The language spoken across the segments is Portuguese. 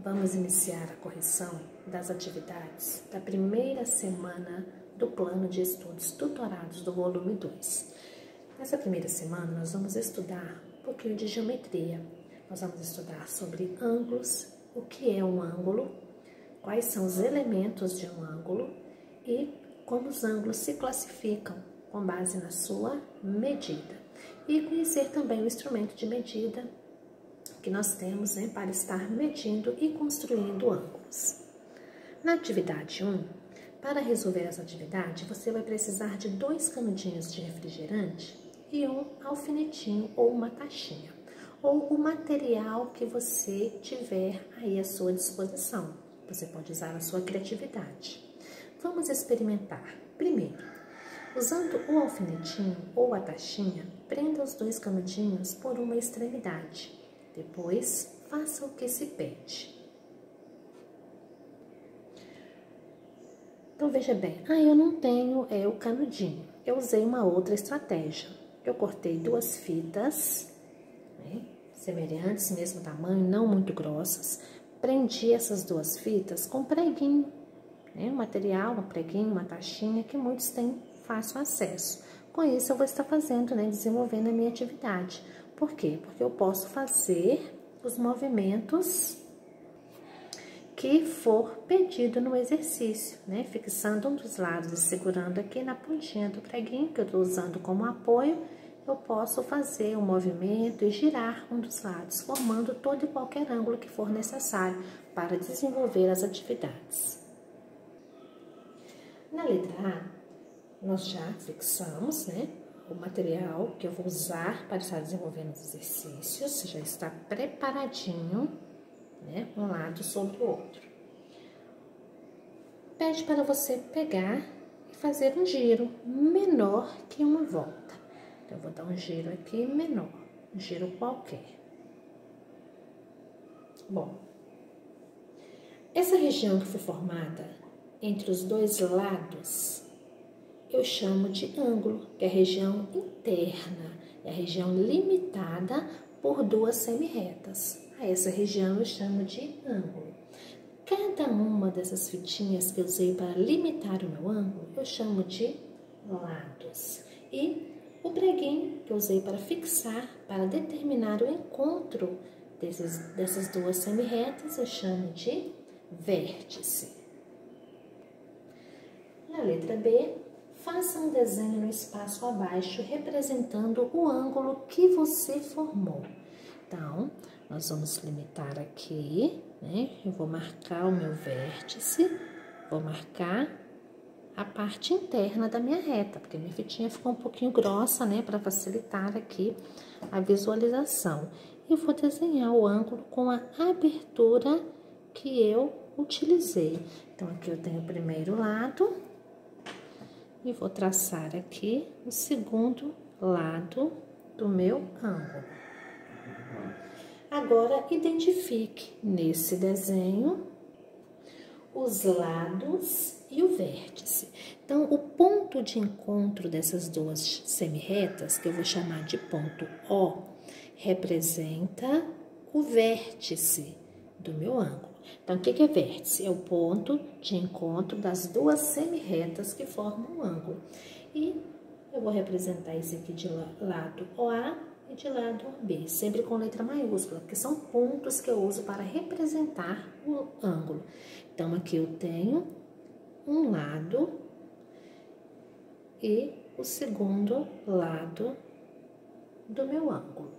Vamos iniciar a correção das atividades da primeira semana do plano de estudos tutorados do volume 2. Nessa primeira semana, nós vamos estudar um pouquinho de geometria. Nós vamos estudar sobre ângulos, o que é um ângulo, quais são os elementos de um ângulo e como os ângulos se classificam com base na sua medida. E conhecer também o instrumento de medida que nós temos para estar medindo e construindo ângulos. Na atividade 1, para resolver essa atividade, você vai precisar de 2 canudinhos de refrigerante e um alfinetinho ou uma tachinha, ou o material que você tiver aí à sua disposição. Você pode usar a sua criatividade. Vamos experimentar. Primeiro, usando o alfinetinho ou a tachinha, prenda os 2 canudinhos por uma extremidade. Depois, faça o que se pede. Então, veja bem, eu não tenho o canudinho. Eu usei uma outra estratégia. Eu cortei 2 fitas, semelhantes, mesmo tamanho, não muito grossas. Prendi essas 2 fitas com preguinho, um material, um preguinho, uma tachinha, que muitos têm fácil acesso. Com isso, eu vou estar fazendo, desenvolvendo a minha atividade. Por quê? Porque eu posso fazer os movimentos que for pedido no exercício, fixando um dos lados e segurando aqui na pontinha do preguinho, que eu estou usando como apoio, eu posso fazer o movimento e girar um dos lados, formando todo e qualquer ângulo que for necessário para desenvolver as atividades. Na letra A, nós já fixamos, o material que eu vou usar para estar desenvolvendo os exercícios, já está preparadinho, um lado sobre o outro. Pede para você pegar e fazer um giro menor que uma volta. Então, eu vou dar um giro aqui menor, um giro qualquer. Bom, essa região que foi formada entre os 2 lados, eu chamo de ângulo, que é a região interna, é a região limitada por 2 semi-retas. A essa região eu chamo de ângulo. Cada uma dessas fitinhas que eu usei para limitar o meu ângulo, eu chamo de lados. E o preguinho que eu usei para fixar, para determinar o encontro dessas 2 semi-retas, eu chamo de vértice. Na letra B, faça um desenho no espaço abaixo, representando o ângulo que você formou. Então, nós vamos limitar aqui, Eu vou marcar o meu vértice, vou marcar a parte interna da minha reta, porque minha fitinha ficou um pouquinho grossa, para facilitar aqui a visualização. E vou desenhar o ângulo com a abertura que eu utilizei. Então, aqui eu tenho o primeiro lado e vou traçar aqui o segundo lado do meu ângulo. Agora, identifique nesse desenho os lados e o vértice. Então, o ponto de encontro dessas 2 semi-retas, que eu vou chamar de ponto O, representa o vértice do meu ângulo. Então, o que é vértice? É o ponto de encontro das 2 semi-retas que formam o ângulo. E eu vou representar esse aqui de lado OA e de lado B, sempre com letra maiúscula, porque são pontos que eu uso para representar o ângulo. Então, aqui eu tenho um lado e o segundo lado do meu ângulo.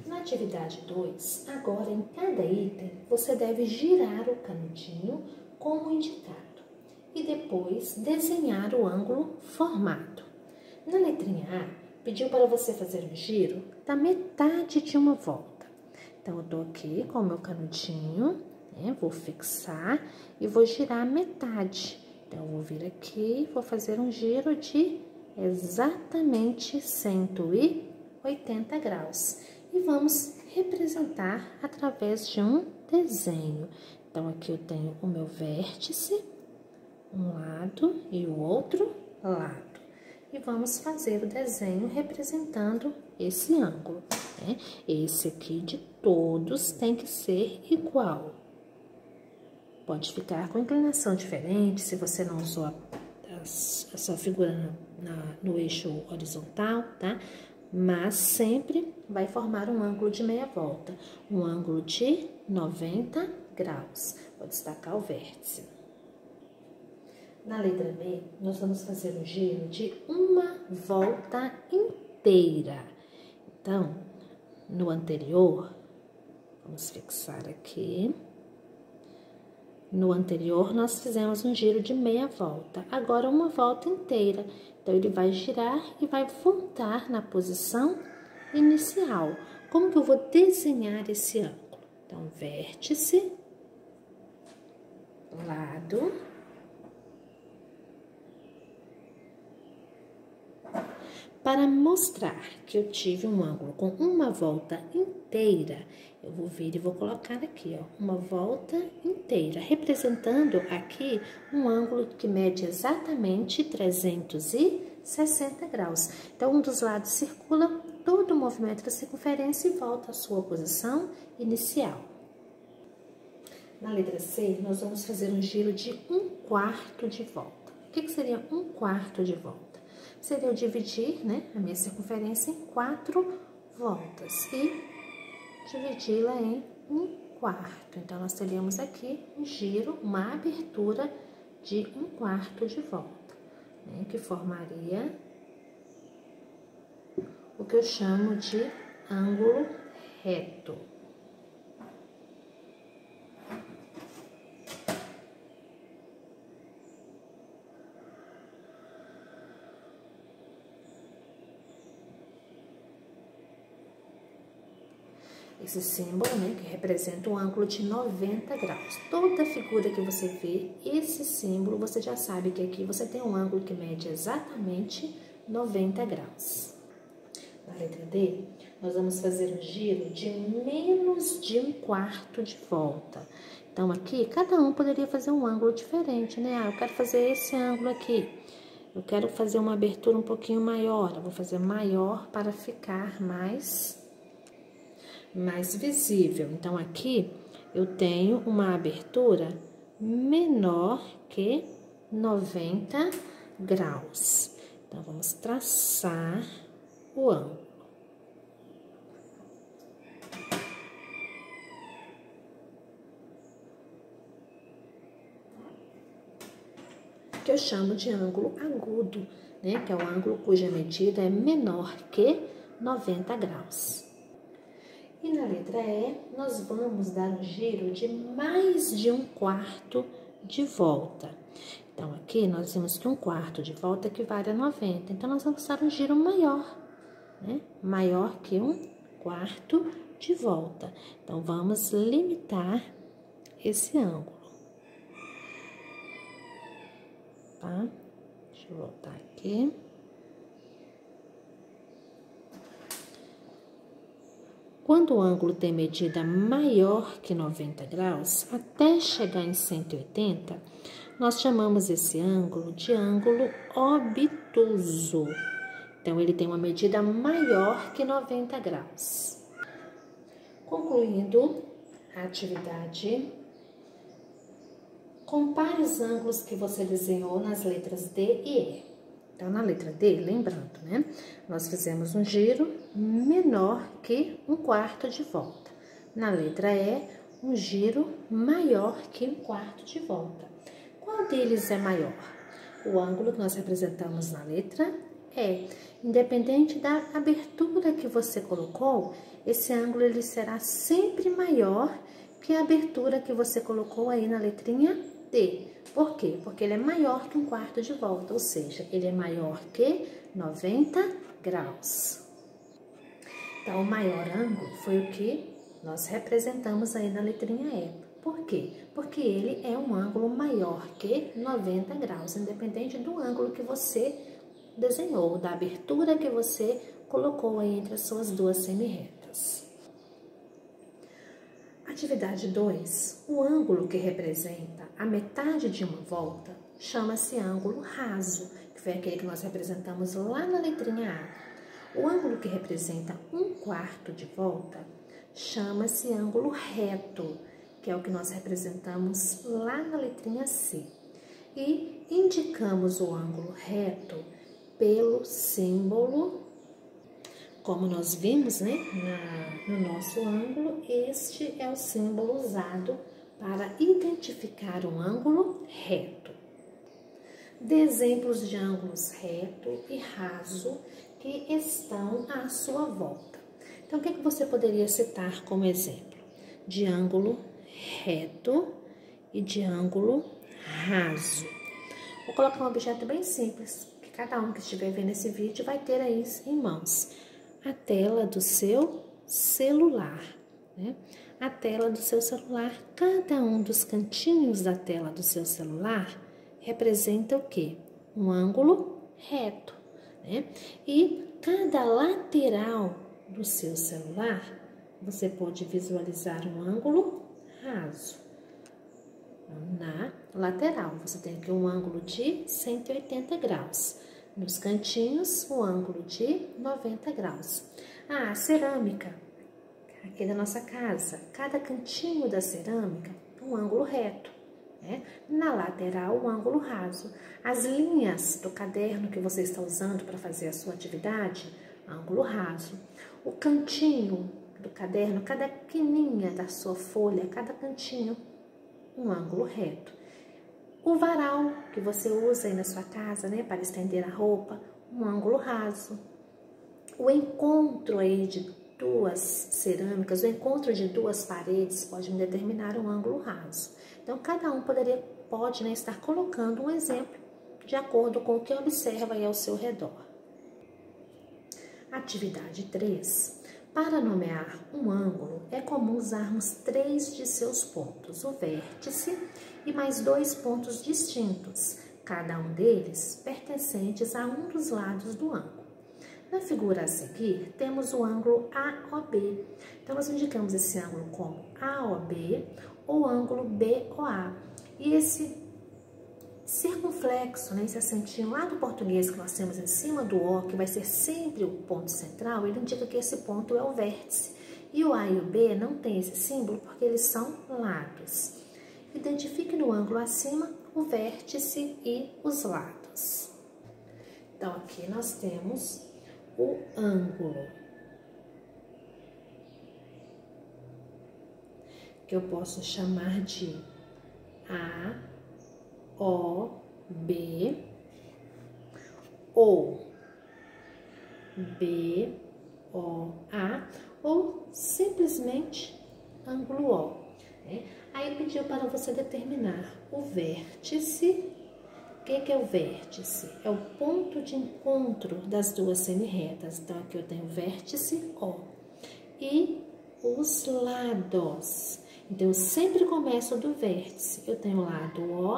Na atividade 2, agora em cada item, você deve girar o canudinho como indicado e depois desenhar o ângulo formado. Na letrinha A, pediu para você fazer um giro da metade de uma volta. Então, eu tô aqui com o meu canudinho, vou fixar e vou girar a metade. Então, eu vou vir aqui e vou fazer um giro de exatamente 180 graus. E vamos representar através de um desenho. Então, aqui eu tenho o meu vértice, um lado e o outro lado. e vamos fazer o desenho representando esse ângulo, né? Esse aqui de todos tem que ser igual. Pode ficar com inclinação diferente se você não usou a sua figura no eixo horizontal, tá? Mas sempre vai formar um ângulo de meia volta, um ângulo de 90 graus. Vou destacar o vértice. Na letra B, nós vamos fazer um giro de uma volta inteira. Então, no anterior, vamos fixar aqui. No anterior, nós fizemos um giro de meia volta, agora uma volta inteira. Então, ele vai girar e vai voltar na posição inicial. Como que eu vou desenhar esse ângulo? Então, vértice, lado, para mostrar que eu tive um ângulo com uma volta inteira, eu vou vir e vou colocar aqui, ó, uma volta inteira, representando aqui um ângulo que mede exatamente 360 graus. Então, um dos lados circula todo o movimento da circunferência e volta à sua posição inicial. Na letra C, nós vamos fazer um giro de 1/4 de volta. O que seria 1/4 de volta? Seria eu dividir, né, a minha circunferência em 4 voltas e dividi-la em 1/4. Então, nós teríamos aqui um giro, uma abertura de 1/4 de volta, né, que formaria o que eu chamo de ângulo reto. Esse símbolo, né, que representa um ângulo de 90 graus. Toda figura que você vê, esse símbolo, você já sabe que aqui você tem um ângulo que mede exatamente 90 graus. Na letra D, nós vamos fazer um giro de menos de 1/4 de volta. Então, aqui, cada um poderia fazer um ângulo diferente, né? Ah, eu quero fazer esse ângulo aqui. Eu quero fazer uma abertura um pouquinho maior. Eu vou fazer maior para ficar mais visível. Então, aqui eu tenho uma abertura menor que 90 graus. Então, vamos traçar o ângulo. Que eu chamo de ângulo agudo, né? Que é o ângulo cuja medida é menor que 90 graus. E na letra E, nós vamos dar um giro de mais de 1/4 de volta. Então, aqui nós vimos que 1/4 de volta equivale a 90. Então, nós vamos dar um giro maior, né? Maior que 1/4 de volta. Então, vamos limitar esse ângulo. Tá? Deixa eu voltar aqui. Quando o ângulo tem medida maior que 90 graus, até chegar em 180, nós chamamos esse ângulo de ângulo obtuso. Então, ele tem uma medida maior que 90 graus. Concluindo a atividade, compare os ângulos que você desenhou nas letras D e E. Então, na letra D, lembrando, né? Nós fizemos um giro menor que 1/4 de volta. Na letra E, um giro maior que 1/4 de volta. Qual deles é maior? O ângulo que nós representamos na letra E. Independente da abertura que você colocou, esse ângulo ele será sempre maior que a abertura que você colocou aí na letrinha D. Por quê? Porque ele é maior que 1/4 de volta, ou seja, ele é maior que 90 graus. Então, o maior ângulo foi o que nós representamos aí na letrinha E. Por quê? Porque ele é um ângulo maior que 90 graus, independente do ângulo que você desenhou, da abertura que você colocou aí entre as suas duas semirretas. Atividade 2. O ângulo que representa a metade de uma volta chama-se ângulo raso, que foi aquele que nós representamos lá na letrinha A. O ângulo que representa 1/4 de volta chama-se ângulo reto, que é o que nós representamos lá na letrinha C. E indicamos o ângulo reto pelo símbolo, como nós vimos, né, no nosso ângulo, este é o símbolo usado para identificar um ângulo reto. Dê exemplos de ângulos reto e raso que estão à sua volta. Então, o que você poderia citar como exemplo? De ângulo reto e de ângulo raso. Vou colocar um objeto bem simples, que cada um que estiver vendo esse vídeo vai ter aí em mãos. A tela do seu celular, né? A tela do seu celular, cada um dos cantinhos da tela do seu celular representa o quê? Um ângulo reto, né? E cada lateral do seu celular, você pode visualizar um ângulo raso. Na lateral, você tem aqui um ângulo de 180 graus. Nos cantinhos, um ângulo de 90 graus. A cerâmica, aqui da nossa casa, cada cantinho da cerâmica, um ângulo reto. Na lateral, um ângulo raso. As linhas do caderno que você está usando para fazer a sua atividade, ângulo raso. O cantinho do caderno, cada quininha da sua folha, cada cantinho, um ângulo reto. O varal que você usa aí na sua casa, né, para estender a roupa, um ângulo raso. O encontro aí de duas cerâmicas, o encontro de duas paredes pode determinar um ângulo raso. Então, cada um pode, né, estar colocando um exemplo de acordo com o que observa aí ao seu redor. Atividade 3. Para nomear um ângulo, é comum usarmos 3 de seus pontos, o vértice e mais 2 pontos distintos, cada um deles pertencentes a um dos lados do ângulo. Na figura a seguir, temos o ângulo AOB. Então, nós indicamos esse ângulo como AOB ou ângulo BOA. E esse circunflexo, né, esse acentinho lá do português que nós temos em cima do O, que vai ser sempre o ponto central, ele indica que esse ponto é o vértice. E o A e o B não tem esse símbolo porque eles são lados. Identifique no ângulo acima o vértice e os lados. Então, aqui nós temos o ângulo, que eu posso chamar de AOB ou BOA ou simplesmente ângulo O. Aí pediu para você determinar o vértice. O que é o vértice? É o ponto de encontro das duas semi-retas. Então, aqui eu tenho o vértice O e os lados. Então, eu sempre começo do vértice. Eu tenho o lado O,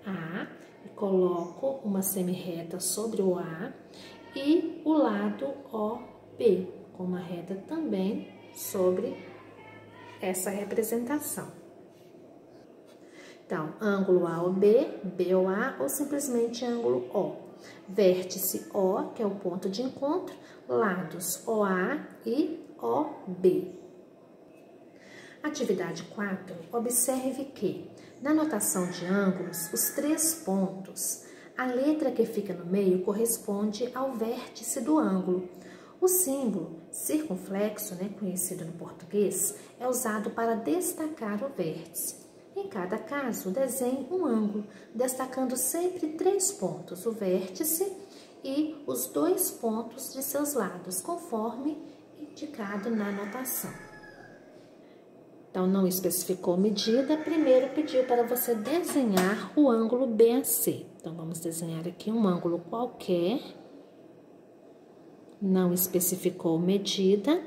A, e coloco uma semi-reta sobre o A e o lado OB, com uma reta também sobre essa representação. Então, ângulo AOB, BOA ou simplesmente ângulo O. Vértice O, que é o ponto de encontro, lados OA e OB. Atividade 4, observe que, na notação de ângulos, os 3 pontos, a letra que fica no meio corresponde ao vértice do ângulo. O símbolo circunflexo, né, conhecido no português, é usado para destacar o vértice. Em cada caso, desenhe um ângulo, destacando sempre 3 pontos, o vértice e os 2 pontos de seus lados, conforme indicado na notação. Então, não especificou medida, primeiro pediu para você desenhar o ângulo BAC. Então, vamos desenhar aqui um ângulo qualquer, não especificou medida.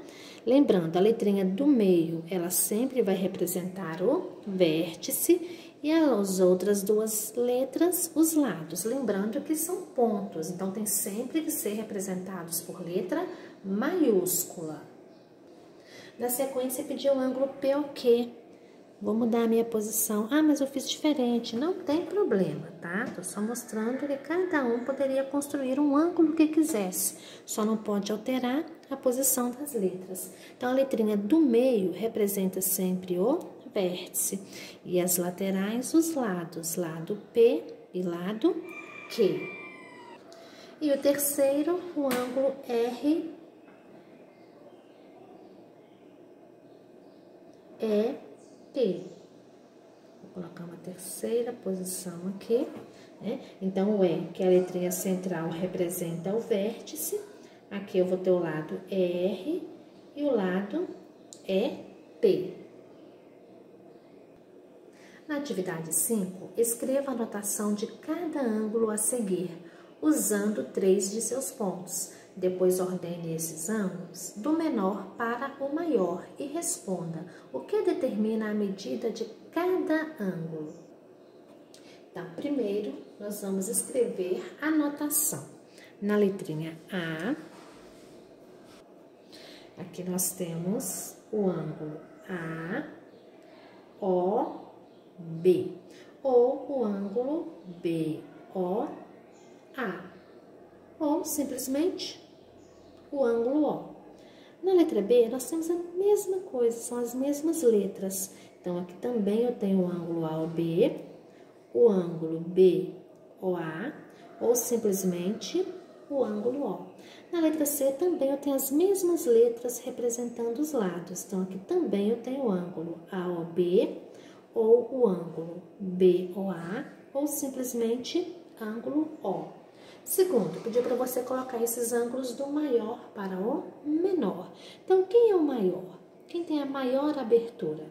Lembrando, a letrinha do meio, ela sempre vai representar o vértice e as outras 2 letras, os lados. Lembrando que são pontos, então tem sempre que ser representados por letra maiúscula. Na sequência, pediu o ângulo POQ. vou mudar a minha posição. Ah, mas eu fiz diferente. Não tem problema, tá? Tô só mostrando que cada um poderia construir um ângulo que quisesse. Só não pode alterar a posição das letras. Então, a letrinha do meio representa sempre o vértice. E as laterais, os lados. Lado P e lado Q. E o terceiro, o ângulo REP. Vou colocar uma terceira posição aqui, né? Então, o E, que é a letrinha central, representa o vértice. Aqui eu vou ter o lado R e o lado EP. Na atividade 5, escreva a notação de cada ângulo a seguir, usando 3 de seus pontos. Depois ordene esses ângulos do menor para o maior e responda o que determina a medida de cada ângulo. Então, primeiro, nós vamos escrever a notação. Na letrinha A, aqui nós temos o ângulo AOB, ou o ângulo BOA, ou simplesmente o ângulo O. Na letra B, nós temos a mesma coisa, são as mesmas letras. Então, aqui também eu tenho o ângulo AOB, o ângulo BOA, ou simplesmente o ângulo O. Na letra C, também eu tenho as mesmas letras representando os lados. Então, aqui também eu tenho o ângulo AOB, ou o ângulo BOA, ou simplesmente ângulo O. Segundo, pedi para você colocar esses ângulos do maior para o menor. Então, quem é o maior? Quem tem a maior abertura?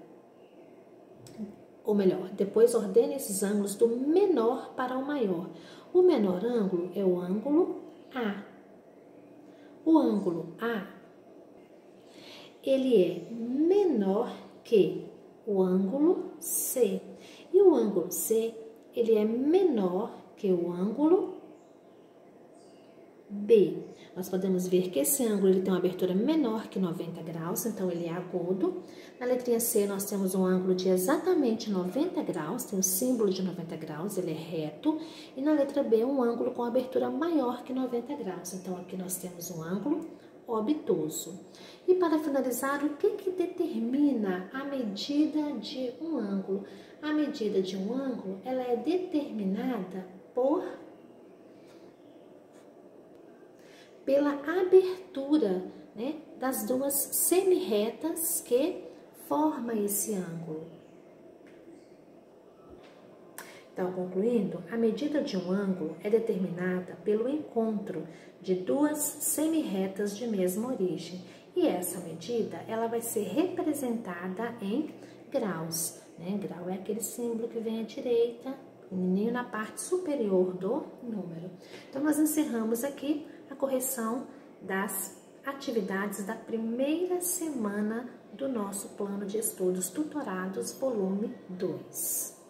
Ou melhor, depois ordene esses ângulos do menor para o maior. O menor ângulo é o ângulo A. O ângulo A, ele é menor que o ângulo C. E o ângulo C, ele é menor que o ângulo B. Nós podemos ver que esse ângulo ele tem uma abertura menor que 90 graus, então ele é agudo. Na letrinha C, nós temos um ângulo de exatamente 90 graus, tem o símbolo de 90 graus, ele é reto. E na letra B, um ângulo com abertura maior que 90 graus. Então, aqui nós temos um ângulo obtuso. E para finalizar, o que determina a medida de um ângulo? A medida de um ângulo, ela é determinada pela abertura, né, das duas semi-retas que formam esse ângulo. Então, concluindo, a medida de um ângulo é determinada pelo encontro de duas semi-retas de mesma origem. E essa medida, ela vai ser representada em graus, né? Grau é aquele símbolo que vem à direita, pequenininho na parte superior do número. Então, nós encerramos aqui a correção das atividades da primeira semana do nosso plano de estudos tutorados, volume 2.